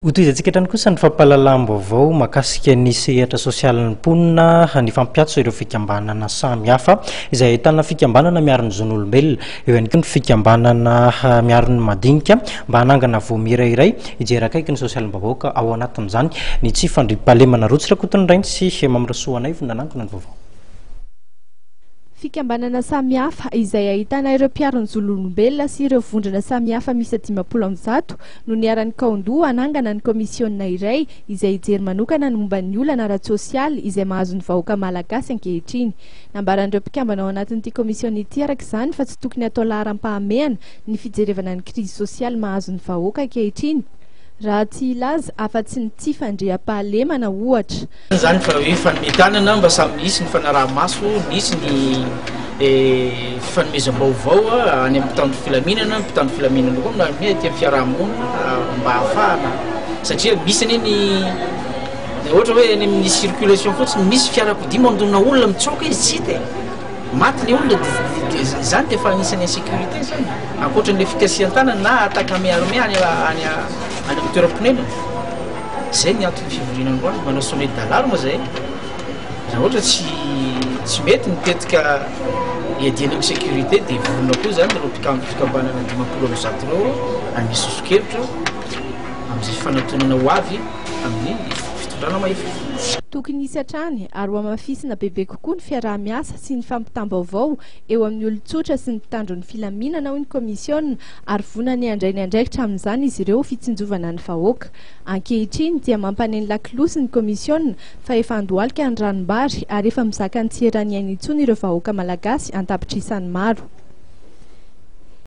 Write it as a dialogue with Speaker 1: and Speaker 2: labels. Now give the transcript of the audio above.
Speaker 1: Hotoizantsika hatrany kosa ny fampahalalam-baovao mahakasika ny sehatra sosialin'ny mponina ny fampiatso ireo fikambanana samihafa izay ahitana fikambanana miaro ny zon'olombelona, eo ihany koa ny fikambanana miaro ny madinika mba hanangana voamira iray hijeraka akaiky ny sosialim-baovao ka ao anatin'izany ny tsy fandriam-pahalemana rotsy Rakotony Rainy sy Mamirasoana Ivo nanangana ny vaovao.
Speaker 2: Fikambanana samihafa izay ahitana ireo mpiaro ny zon'olombelona sy ireo vondrona samihafa misy 500 no niaran'ny Kaondoa hanangana ny komisiona iray izay hijery manokana ny momba ny olana ara-tsosialy izay mahazo ny vahoaka malagasy ankehitriny. Nambaran'ireo mpikambana ao anatin'ity komisiona ity araka izany fa tsy tokony atao laharam-pahamehana ny fijerevana ny krizy sosialy mahazo ny vahoaka ankehitriny. Raha tsy ilaza afa-tsy ny tsy fandriam-pahalemana ohatra.
Speaker 3: Zany fa hoe fanometanana mba samy misy ny fanaraha-maso, misy ny fanomezam-baovao any amin'ny mpitandro filaminana, mpitandro filaminana koa na mety amin'ny fiarahamonina mba hahafahana satria misy ny ohatra hoe any amin'ny circulation fotsiny misy fiarakodia mandona olona mitsoka izy tsy hita maty le olona zany dia fa anisany insécurité zany ankoatran'le fikasihan-tanana na ataka miarome any amin'ny toeram-ponenana zay ny antony fivoriana androany manao sonnette d'alarme zay raha ohatra tsy mety nipetraka iadiana amin'ny sécurité dia vorona koa zany reo fikambanana 500 reo any misosokevitra amin'izay fanatonana ho avy amin'ny fitondrana mahefa.
Speaker 2: Tokony hisy hatrany ary ho amafisina bebe kokoa ny fiaraha-miasa sy ny fampitam-baovao eo amin'ny olon-tsotra sy ny mpitandro ny filaminana hoy ny komisiona ary vonany handray ny andraikitra amin'izany izy ireo fitsinjovana ny vahoaka. Ankehitriny dia mampaneny lakilosy ny komisiona fa efa andohalika ny ranom-bary ary efa mizaka ny tsy erany aina intsony ireo vahoaka malagasy an-tapitrisany maro.